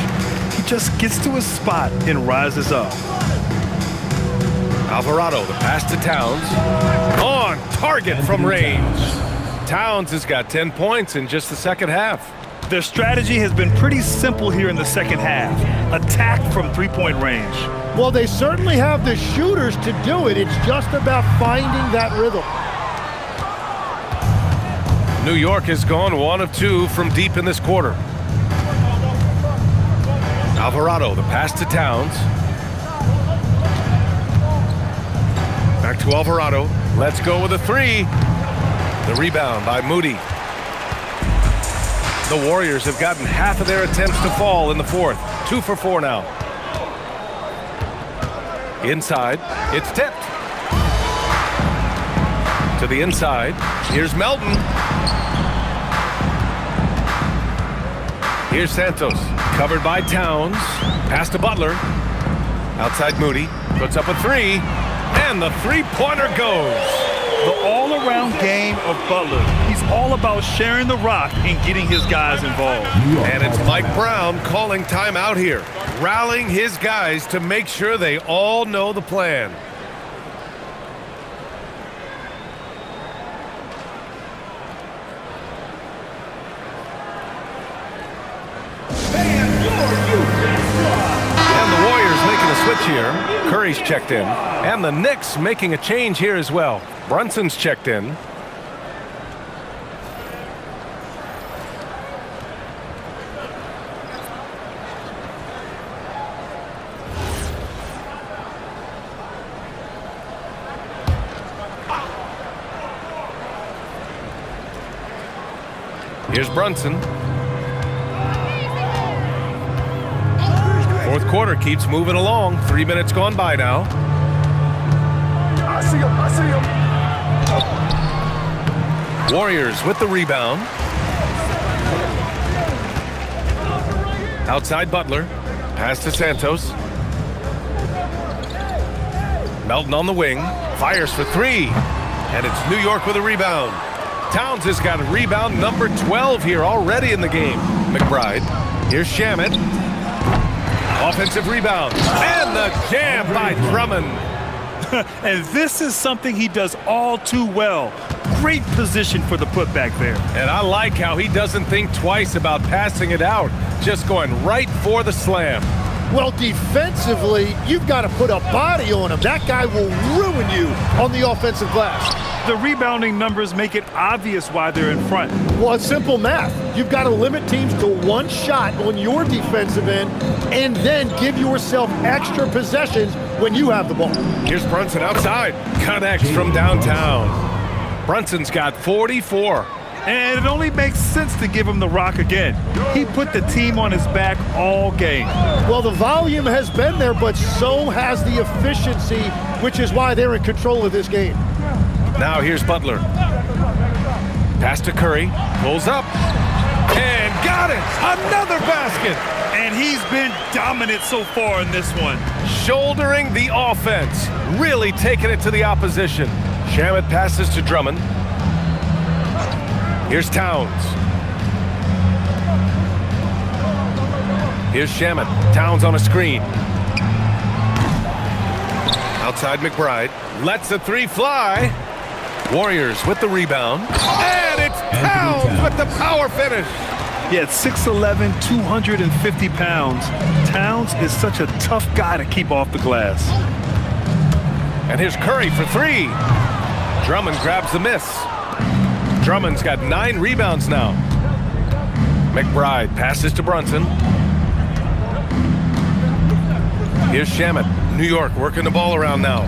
He just gets to his spot and rises up. Alvarado, the pass to Towns. On target from range. Towns has got 10 points in just the second half. Their strategy has been pretty simple here in the second half. Attack from three-point range. Well, they certainly have the shooters to do it. It's just about finding that rhythm. New York has gone 1 of 2 from deep in this quarter. Alvarado, the pass to Towns. Back to Alvarado. Let's go with a 3. The rebound by Moody. The Warriors have gotten half of their attempts to fall in the fourth. 2 for 4 now. Inside, it's tipped. To the inside, here's Melton. Here's Santos, covered by Towns. Pass to Butler. Outside Moody, puts up a 3, and the three-pointer goes. The all-around game of Butler. He's all about sharing the rock and getting his guys involved. And it's Mike Brown calling timeout here, rallying his guys to make sure they all know the plan. And the Warriors making a switch here. Curry's checked in. And the Knicks making a change here as well. Brunson's checked in. Here's Brunson. Fourth quarter keeps moving along. 3 minutes gone by now. I see him. Warriors with the rebound. Outside Butler. Pass to Santos. Melton on the wing. Fires for 3. And it's New York with a rebound. Towns has got rebound number 12 here already in the game. McBride. Here's Shamet. Offensive rebound. And the jam by Drummond. And this is something he does all too well. Great position for the putback there. And I like how he doesn't think twice about passing it out. Just going right for the slam. Well, defensively, you've got to put a body on him. That guy will ruin you on the offensive glass. The rebounding numbers make it obvious why they're in front. Well, it's simple math. You've got to limit teams to 1 shot on your defensive end and then give yourself extra possessions when you have the ball. Here's Brunson outside. Connects from downtown. Brunson's got 44. And it only makes sense to give him the rock again. He put the team on his back all game. Well, the volume has been there, but so has the efficiency, which is why they're in control of this game. Now here's Butler. Pass to Curry. Pulls up. And got it. Another basket. And he's been dominant so far in this one. Shouldering the offense. Really taking it to the opposition. Shamet passes to Drummond. Here's Towns. Here's Shamet. Towns on a screen. Outside McBride. Lets the 3 fly. Warriors with the rebound. And it's Towns with the power finish. Yeah, at 6'11", 250 pounds, Towns is such a tough guy to keep off the glass. And here's Curry for 3. Drummond grabs the miss. Drummond's got 9 rebounds now. McBride passes to Brunson. Here's Shamet. New York working the ball around now.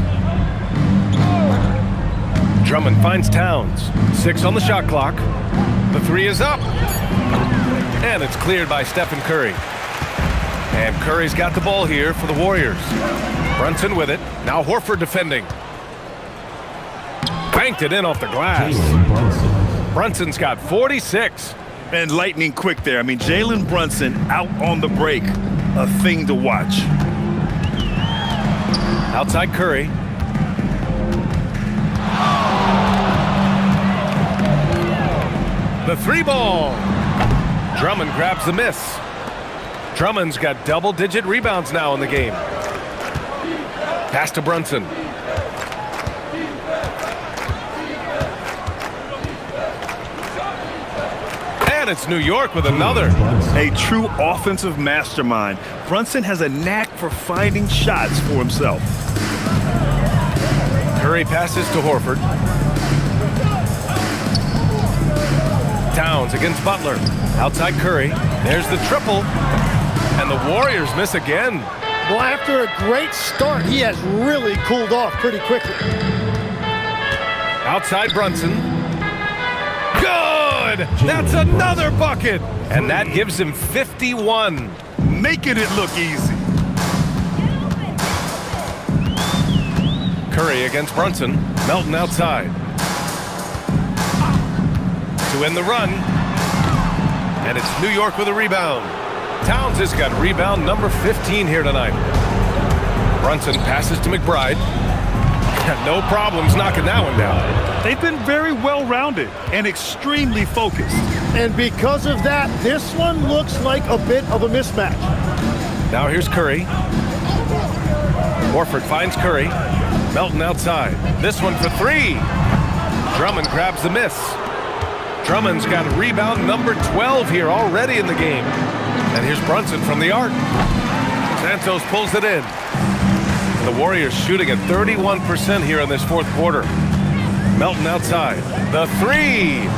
Drummond finds Towns. 6 on the shot clock. The 3 is up. And it's cleared by Stephen Curry. And Curry's got the ball here for the Warriors. Brunson with it. Now Horford defending. Banked it in off the glass. Brunson's got 46. And lightning quick there. I mean, Jalen Brunson out on the break. A thing to watch. Outside Curry. The 3 ball. Drummond grabs the miss. Drummond's got double-digit rebounds now in the game. Pass to Brunson. And it's New York with another. A true offensive mastermind. Brunson has a knack for finding shots for himself. Curry passes to Horford. Towns against Butler. Outside Curry. There's the triple. And the Warriors miss again. Well, after a great start, he has really cooled off pretty quickly. Outside Brunson. Good! That's another bucket! And that gives him 51. Making it look easy. Curry against Brunson. Melton outside. To end the run. And it's New York with a rebound. Towns has got rebound number 15 here tonight. Brunson passes to McBride. No problems knocking that one down. They've been very well-rounded and extremely focused. And because of that, this one looks like a bit of a mismatch. Now here's Curry. Horford finds Curry. Melton outside. This one for three. Drummond grabs the miss. Drummond's got rebound number 12 here already in the game. And here's Brunson from the arc. Santos pulls it in. The Warriors shooting at 31% here in this fourth quarter. Melton outside. The three.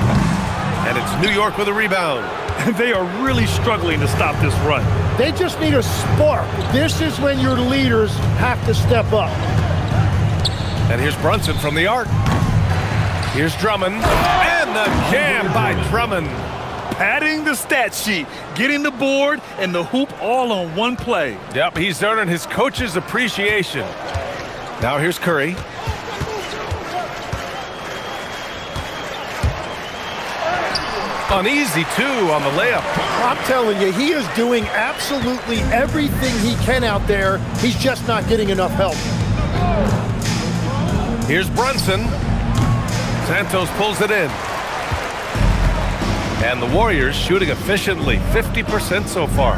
And it's New York with a rebound. They are really struggling to stop this run. They just need a spark. This is when your leaders have to step up. And here's Brunson from the arc. Here's Drummond. And the jam by Drummond. Padding the stat sheet, getting the board and the hoop all on one play. Yep, he's earning his coach's appreciation. Now here's Curry. Uneasy, too, on the layup. I'm telling you, he is doing absolutely everything he can out there. He's just not getting enough help. Here's Brunson. Santos pulls it in. And the Warriors shooting efficiently, 50% so far.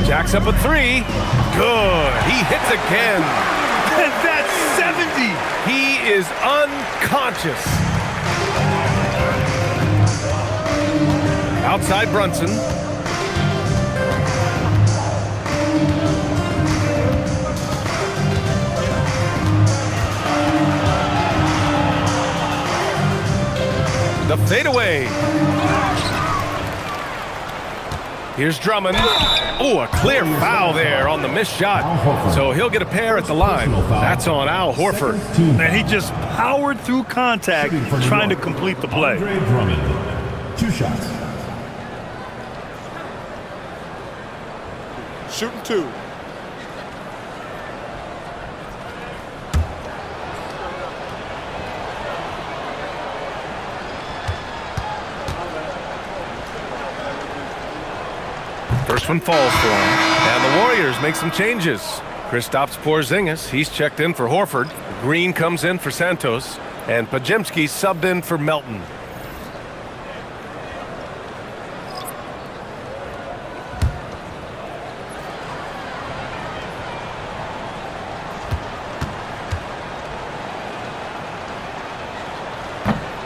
Jacks up a three. Good. He hits again. And that's 70. He is unconscious. Outside Brunson. The fadeaway. Here's Drummond. Oh, a clear foul there on the missed shot. So he'll get a pair at the line. That's on Al Horford. And he just powered through contact trying to complete the play. Drummond. 2 shots. Shooting 2. First one falls for him. And the Warriors make some changes. Kristaps Porzingis, he's checked in for Horford. Green comes in for Santos. And Podziemski subbed in for Melton.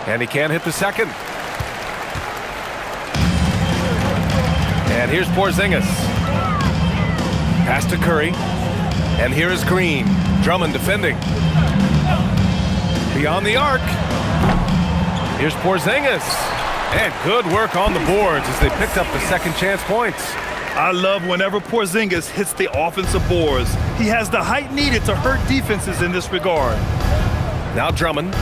And he can't hit the second. And here's Porzingis. Pass to Curry. And here is Green. Drummond defending. Beyond the arc. Here's Porzingis. And good work on the boards as they picked up the second chance points. I love whenever Porzingis hits the offensive boards. He has the height needed to hurt defenses in this regard. Now Drummond.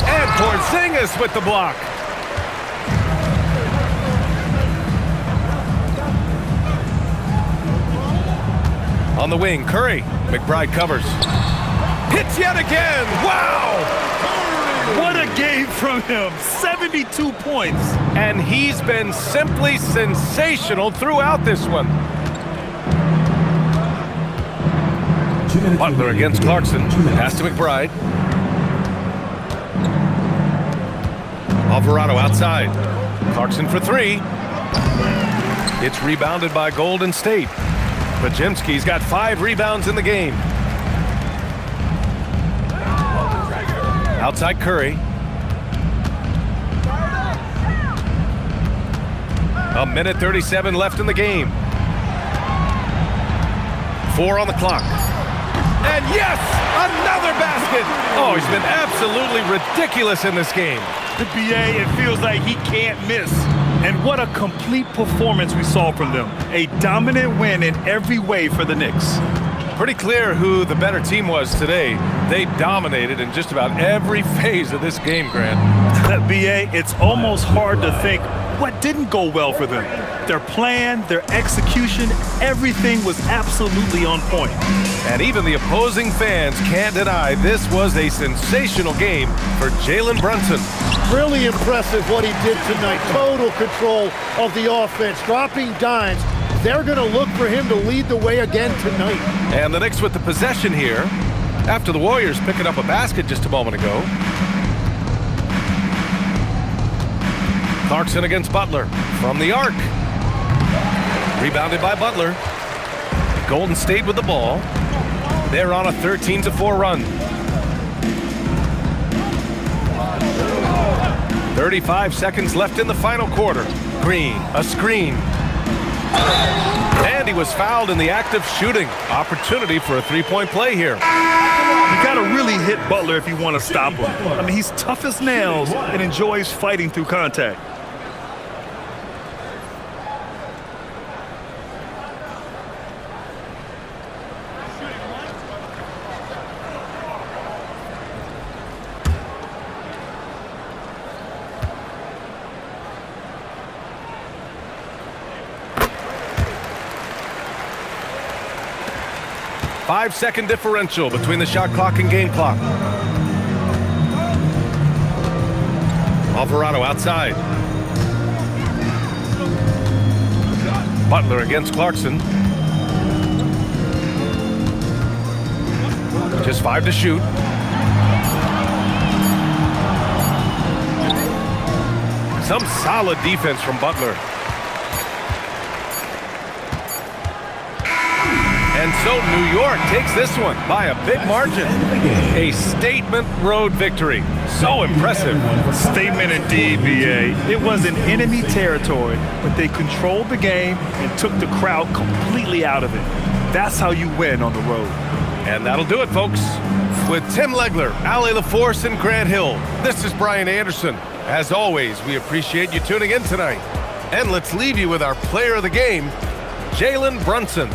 And Porzingis with the block. On the wing, Curry. McBride covers. Hits yet again. Wow! What a game from him. 72 points. And he's been simply sensational throughout this one. Butler against Clarkson. Pass to McBride. Alvarado outside. Clarkson for three. It's rebounded by Golden State. Podziemski's got 5 rebounds in the game. Outside Curry. A minute 37 left in the game. 4 on the clock. And yes, another basket. Oh, he's been absolutely ridiculous in this game. BA, it feels like he can't miss. And what a complete performance we saw from them. A dominant win in every way for the Knicks. Pretty clear who the better team was today. They dominated in just about every phase of this game, Grant. BA, it's almost hard to think what didn't go well for them. Their plan, their execution, everything was absolutely on point. And even the opposing fans can't deny this was a sensational game for Jalen Brunson. Really impressive what he did tonight. Total control of the offense, dropping dimes. They're going to look for him to lead the way again tonight. And the Knicks with the possession here after the Warriors picking up a basket just a moment ago. Clarkson against Butler from the arc. Rebounded by Butler. Golden State with the ball. They're on a 13-4 run. 35 seconds left in the final quarter. Green, a screen. And he was fouled in the act of shooting. Opportunity for a three-point play here. You got to really hit Butler if you want to stop him. I mean, he's tough as nails and enjoys fighting through contact. Five-second differential between the shot clock and game clock. Alvarado outside. Butler against Clarkson. Just 5 to shoot. Some solid defense from Butler. And so New York takes this one by a big margin. A statement road victory. So impressive. Statement indeed, BA. It was in enemy territory, but they controlled the game and took the crowd completely out of it. That's how you win on the road. And that'll do it, folks. With Tim Legler, Ali LaForce, and Grant Hill, this is Brian Anderson. As always, we appreciate you tuning in tonight. And let's leave you with our player of the game, Jalen Brunson.